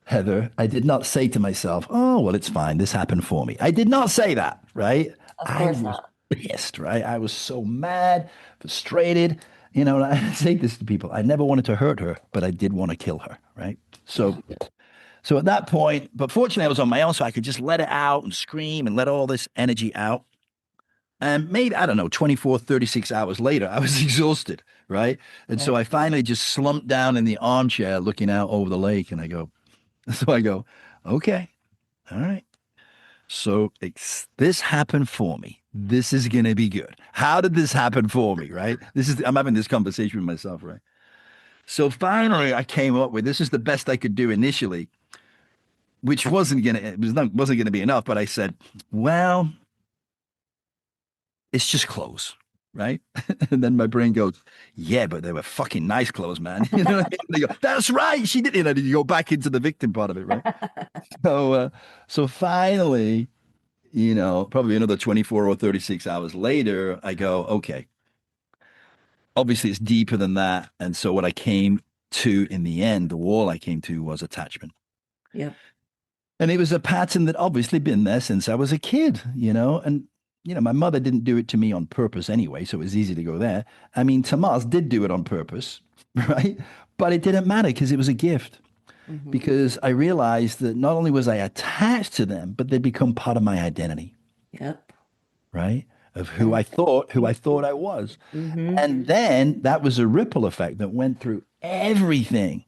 Heather, I did not say to myself, oh, well, it's fine. This happened for me. I did not say that, right? Of I course was not. pissed, right? I was so mad, frustrated. And I say this to people. I never wanted to hurt her, but I did want to kill her, right? Yeah. So at that point, but fortunately I was on my own, so I could just let it out and scream and let all this energy out. And maybe, I don't know, 24, 36 hours later, I was exhausted, right? And so Right. I finally just slumped down in the armchair looking out over the lake and I go, okay, all right. So this happened for me. This is going to be good. How did this happen for me, right? I'm having this conversation with myself, right? So finally I came up with, this is the best I could do initially, which wasn't going to be enough. But I said, well, it's just clothes, right? And then my brain goes, yeah, but they were fucking nice clothes, man. You know what I mean? They go, that's right. She did. You go back into the victim part of it, right? So, so finally, probably another 24 or 36 hours later, I go, okay, obviously it's deeper than that. And so what I came to in the end, the wall I came to was attachment. Yep. And it was a pattern that obviously been there since I was a kid, and my mother didn't do it to me on purpose anyway, so it was easy to go there. I mean, Tomas did do it on purpose, right? But it didn't matter because it was a gift. Hmm. Because I realized that not only was I attached to them, but they'd become part of my identity, Yep. right? Of who And I thought I was. hmm. And then that was a ripple effect that went through everything.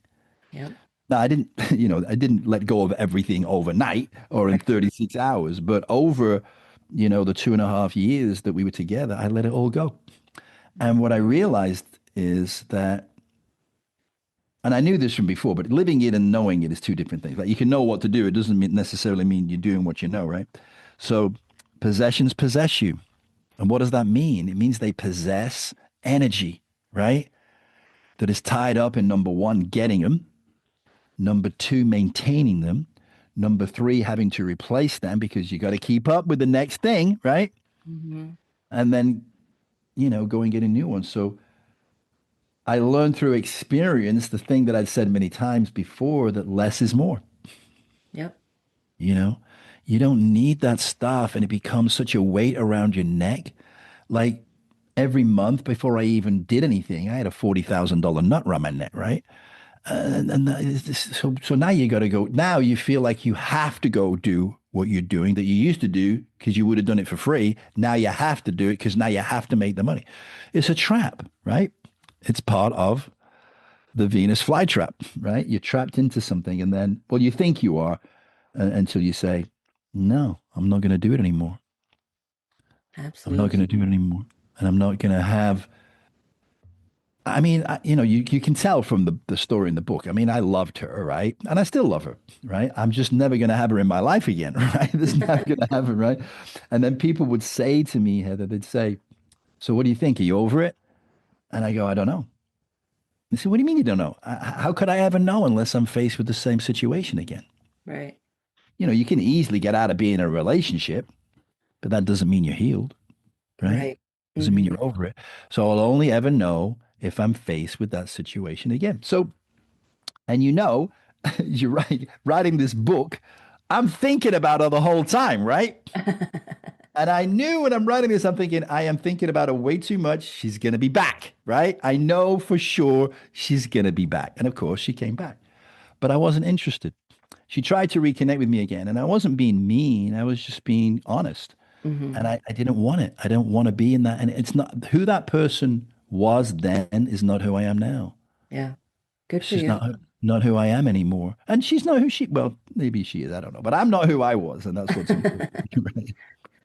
Yep. Now, I didn't let go of everything overnight or in 36 hours, but over, the 2.5 years that we were together, I let it all go. And what I realized is that, and I knew this from before, but living it and knowing it is two different things. Like you can know what to do. It doesn't necessarily mean you're doing what you know, right? So possessions possess you. And what does that mean? It means they possess energy, right? That is tied up in number one, getting them. Number two, maintaining them. Number three, having to replace them because you got to keep up with the next thing, right? Hmm. And then, go and get a new one. So I learned through experience the thing that I'd said many times before that less is more. Yep. You know, you don't need that stuff, and it becomes such a weight around your neck. Like every month before I even did anything, I had a $40,000 nut around my neck, right? So now you got to go. Now you feel like you have to go do what you're doing that you used to do because you would have done it for free. Now you have to do it because now you have to make the money. It's a trap, right? It's part of the Venus flytrap, right? You're trapped into something, and then, well, you think you are until you say, "No, I'm not going to do it anymore. I'm not going to Absolutely. do it anymore, and I'm not going to have." I mean, you can tell from the story in the book. I mean, I loved her, right? And I still love her, right? I'm just never going to have her in my life again, right? This is never going to happen, right? And then people would say to me, Heather, they'd say, "So what do you think? Are you over it?" And I go, "I don't know." They say, "What do you mean you don't know? How could I ever know unless I'm faced with the same situation again?" Right. You can easily get out of being in a relationship, but that doesn't mean you're healed, right? Right. Doesn't mean Hmm. you're over it. So I'll only ever know if I'm faced with that situation again. So, and you're right, writing this book, I'm thinking about her the whole time, right? And I knew when I'm writing this, I'm thinking, I am thinking about her way too much. She's going to be back, right? I know for sure she's going to be back. And of course, she came back, but I wasn't interested. She tried to reconnect with me again, and I wasn't being mean. I was just being honest. Hmm. And I didn't want it. I don't want to be in that. And it's not who that person was then is not who I am now. Yeah. Good It's for just you. not who I am anymore. And she's not who she, well, maybe she is, I don't know. But I'm not who I was, and that's what's important, right?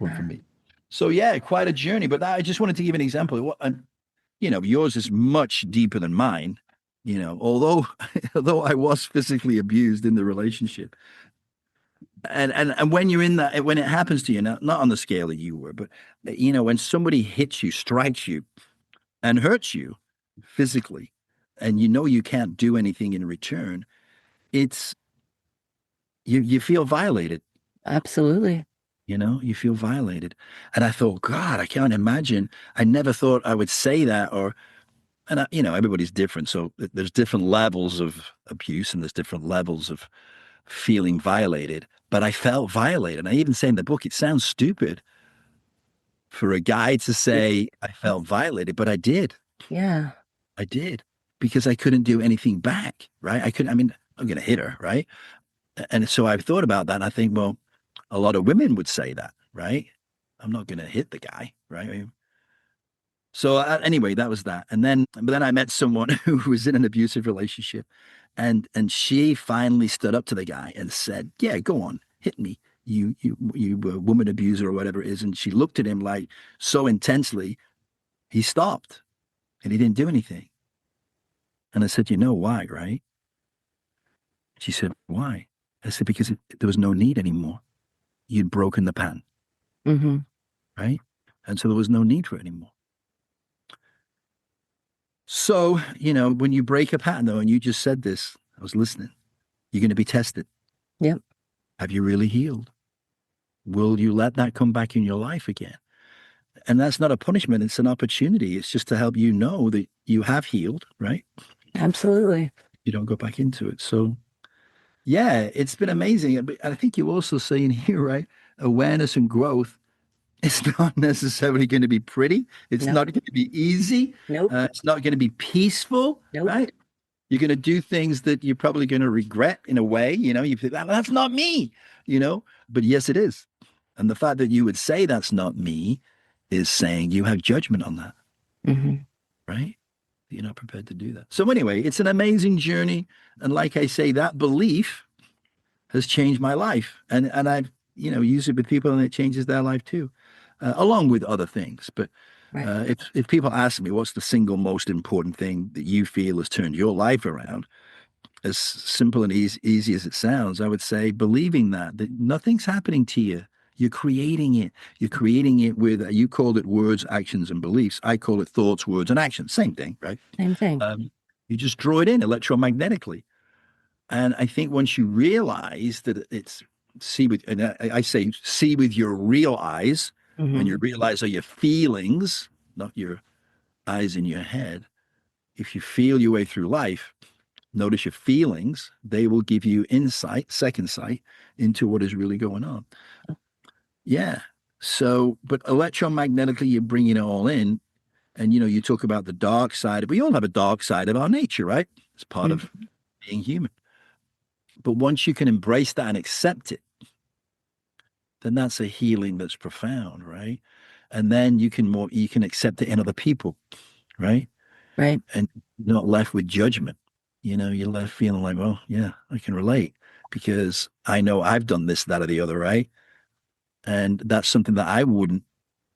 Important for me. So yeah, quite a journey. But I just wanted to give an example. And yours is much deeper than mine. Although although I was physically abused in the relationship. And when you're in that, when it happens to you, not on the scale that you were, but when somebody hits you, strikes you, and hurts you physically, and you can't do anything in return, it's you feel violated. Absolutely. You feel violated. And I thought, God, I can't imagine. I never thought I would say that, everybody's different. So there's different levels of abuse and there's different levels of feeling violated. But I felt violated. And I even say in the book, it sounds stupid for a guy to It- say I felt violated, but I did. yeah. I did because I couldn't do anything back, right? I mean, I'm going to hit her, right? And so I've thought about that. And I think, well, a lot of women would say that, right? I'm not going to hit the guy, right? So anyway, that was that. But then I met someone who was in an abusive relationship, and she finally stood up to the guy and said, "Yeah, go on, hit me, you woman abuser or whatever it is." And she looked at him like so intensely, he stopped and he didn't do anything. And I said, "You know why, right?" She said, "Why?" I said, "Because there was no need anymore. You'd broken the pattern, Hmm. right? And so there was no need for it anymore." So, when you break a pattern, though, and you just said this, I was listening, you're going to be tested. Yep. Have you really healed? Will you let that come back in your life again? And that's not a punishment, it's an opportunity. It's just to help you know that you have healed, right? Absolutely. You don't go back into it. So, yeah, it's been amazing. But I think you also say in here, right? Awareness and growth. It's not necessarily going to be pretty. It's No. not going to be easy. Nope. It's not going to be peaceful, Nope. right? You're going to do things that you're probably going to regret in a way. You think, that's not me, but yes, it is. And the fact that you would say that's not me is saying you have judgment on that, Hmm. right? You're not prepared to do that. So, anyway, it's an amazing journey. And like I say, that belief has changed my life. And I've, used it with people and it changes their life too, along with other things. But Right. if people ask me what's the single most important thing that you feel has turned your life around, as simple and easy as it sounds, I would say believing that nothing's happening to you. You're creating it. You're creating it with, you called it words, actions, and beliefs. I call it thoughts, words, and actions. Same thing, right? Same thing. You just draw it in electromagnetically. And I think once you realize that it's and I say see with your real eyes, and Hmm. you realize are your feelings, not your eyes in your head. If you feel your way through life, notice your feelings, they will give you insight, second sight into what is really going on. Yeah. So, but electromagnetically, you're bringing it all in. And, you talk about the dark side. We all have a dark side of our nature, right? It's part of Hmm. being human. But once you can embrace that and accept it, then that's a healing that's profound, right? And then you can accept it in other people, right? Right. And you're not left with judgment. You're left feeling like, well, yeah, I can relate because I know I've done this, that, or the other, right? And that's something that I wouldn't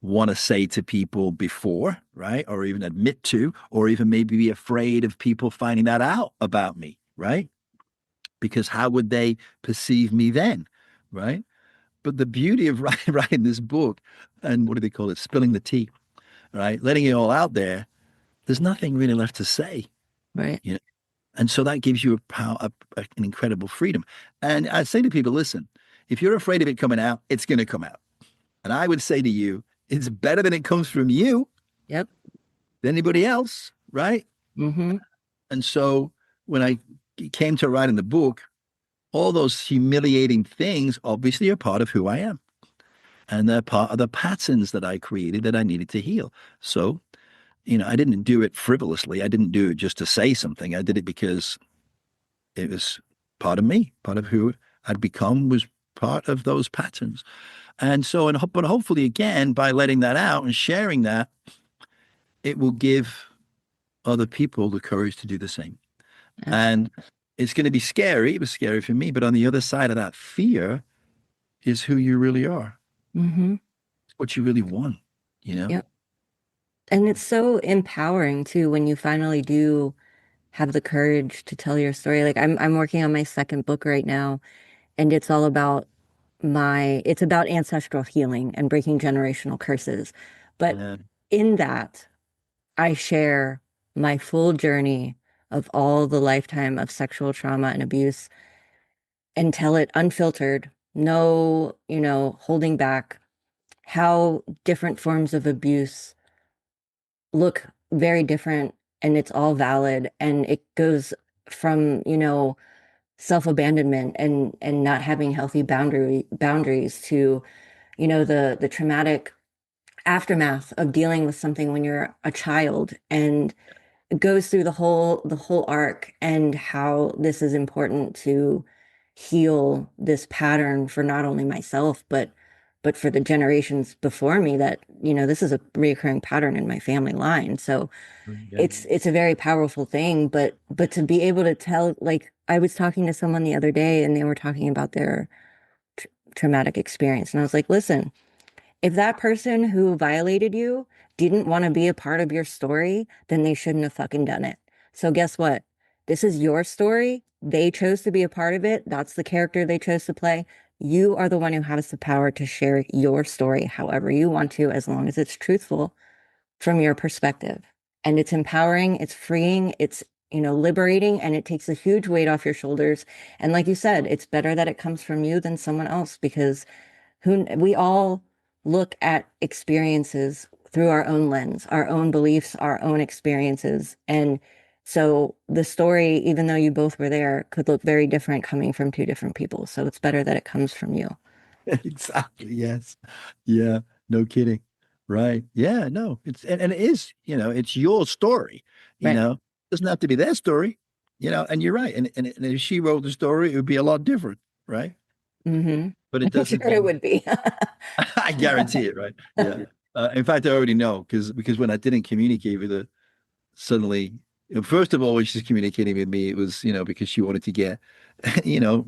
want to say to people before, right? Or even admit to, or even maybe be afraid of people finding that out about me, right? Because how would they perceive me then, right? But the beauty of writing this book and what do they call it? Spilling the tea, right? Letting it all out there, there's nothing really left to say, Right. you know? And so that gives you an incredible freedom. And I say to people, listen, if you're afraid of it coming out, it's going to come out. And I would say to you, it's better than it comes from you Yep. than anybody else, right? Hmm. And so when I came to writing the book, all those humiliating things obviously are part of who I am. And they're part of the patterns that I created that I needed to heal. So, I didn't do it frivolously. I didn't do it just to say something. I did it because it was part of me, part of who I'd become was part of those patterns. And so, but hopefully, again, by letting that out and sharing that, it will give other people the courage to do the same. And Absolutely. it's going to be scary. It was scary for me. But on the other side of that fear is who you really are. Mm-hmm. It's what you really want, you know? Yep. And it's so empowering too when you finally do have the courage to tell your story. Like I'm working on my second book right now, and it's all about it's about ancestral healing and breaking generational curses. But Yeah. in that, I share my full journey of all the lifetime of sexual trauma and abuse and tell it unfiltered, no, holding back, how different forms of abuse look very different and it's all valid and it goes from, self-abandonment and not having healthy boundaries to, the traumatic aftermath of dealing with something when you're a child and it goes through the whole arc and how this is important to heal this pattern for not only myself but for the generations before me that this is a recurring pattern in my family line. So Yeah. it's a very powerful thing, but to be able to tell, like I was talking to someone the other day and they were talking about their traumatic experience and I was like, listen, if that person who violated you didn't want to be a part of your story, then they shouldn't have fucking done it. So guess what? This is your story. They chose to be a part of it. That's the character they chose to play. You are the one who has the power to share your story however you want to, as long as it's truthful from your perspective. And it's empowering, it's freeing, it's, liberating, and it takes a huge weight off your shoulders. And like you said, it's better that it comes from you than someone else because we all look at experiences through our own lens, our own beliefs, our own experiences. And so the story, even though you both were there, could look very different coming from two different people. So it's better that it comes from you. Exactly. Yes. Yeah. No kidding. Right. Yeah. No, and it is, it's your story, Right. it doesn't have to be their story, and you're right. And if she wrote the story, it would be a lot different. Right. Mm-hmm. But it I'm sure doesn't it have, would be. I guarantee it. Right. Yeah. In fact, I already know because when I didn't communicate with her, suddenly, first of all, when she's communicating with me, it was, because she wanted to get, you know,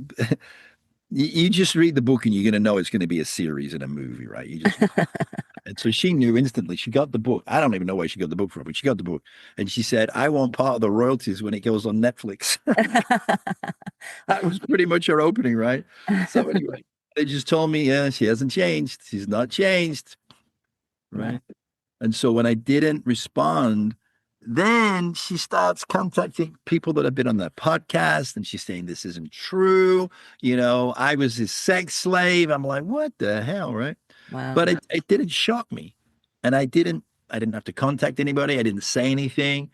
you just read the book and you're going to know it's going to be a series and a movie, right? You just know. And so she knew instantly. She got the book. I don't even know where she got the book from, but she got the book. And she said, I want part of the royalties when it goes on Netflix. That was pretty much her opening, right? So anyway, they just told me, yeah, she hasn't changed. She's not changed, Wow. right? And so when I didn't respond, then she starts contacting people that have been on that podcast and she's saying this isn't true. I was his sex slave. I'm like, what the hell, right? Wow. But it didn't shock me. And I didn't have to contact anybody. I didn't say anything.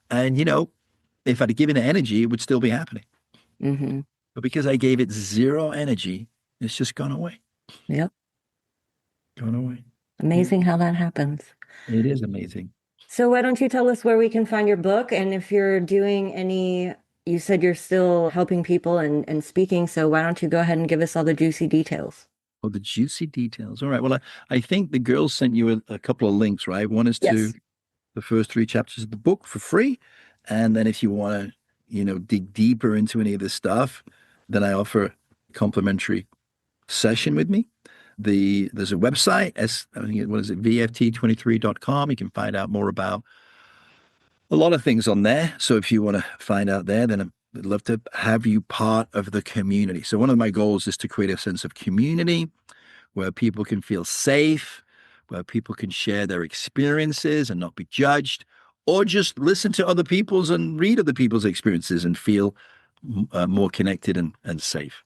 And if I'd given it energy, it would still be happening. Mm-hmm. But because I gave it zero energy, it's just gone away. Yep. Gone away. Yeah. Amazing how that happens. It is amazing. So why don't you tell us where we can find your book and if you're doing you said you're still helping people and speaking, so why don't you go ahead and give us all the juicy details? Oh, the juicy details. All right. Well, I think the girls sent you a couple of links, right? One is to Yes. the first three chapters of the book for free. And then if you want to, dig deeper into any of this stuff, then I offer a complimentary session with me. There's a website, I think what is it, VFT23.com. You can find out more about a lot of things on there. So if you want to find out there, then I'd love to have you part of the community. So one of my goals is to create a sense of community where people can feel safe, where people can share their experiences and not be judged, or just listen to other people's and read other people's experiences and feel more connected and safe.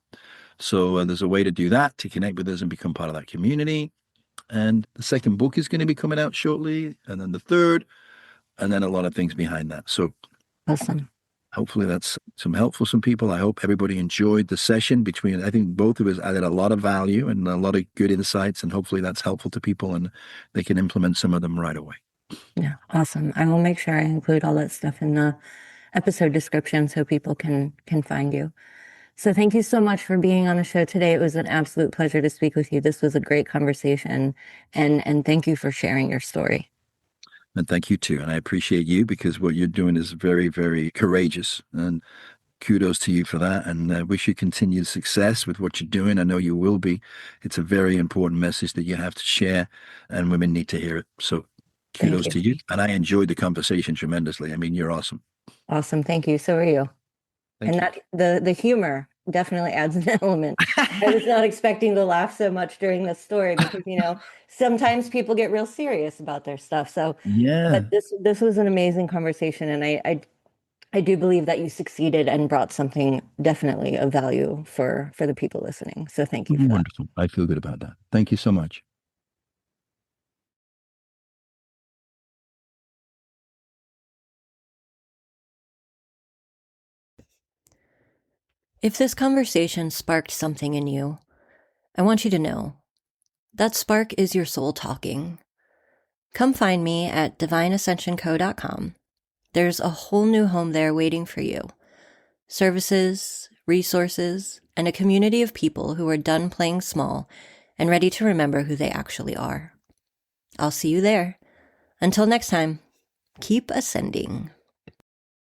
So there's a way to do that, to connect with us and become part of that community. And the second book is going to be coming out shortly, and then the third, and then a lot of things behind that. So Awesome. hopefully that's some help for some people. I hope everybody enjoyed the session between, I think both of us added a lot of value and a lot of good insights, and hopefully that's helpful to people and they can implement some of them right away. Yeah, awesome. I will make sure I include all that stuff in the episode description so people can find you. So thank you so much for being on the show today. It was an absolute pleasure to speak with you. This was a great conversation, and thank you for sharing your story. And thank you too. And I appreciate you because what you're doing is very, very courageous. And kudos to you for that. And I wish you continued success with what you're doing. I know you will be. It's a very important message that you have to share, and women need to hear it. So Thank kudos you. to you. And I enjoyed the conversation tremendously. I mean, you're awesome. Awesome. Thank you. So are you. Thank And you. that the humor definitely adds an element. I was not expecting to laugh so much during this story because, sometimes people get real serious about their stuff. So, but Yeah. this was an amazing conversation, and I do believe that you succeeded and brought something definitely of value for the people listening. So thank you for that. Wonderful. I feel good about that. Thank you so much. If this conversation sparked something in you, I want you to know that spark is your soul talking. Come find me at divineascensionco.com. There's a whole new home there waiting for you. Services, resources, and a community of people who are done playing small and ready to remember who they actually are. I'll see you there. Until next time, keep ascending.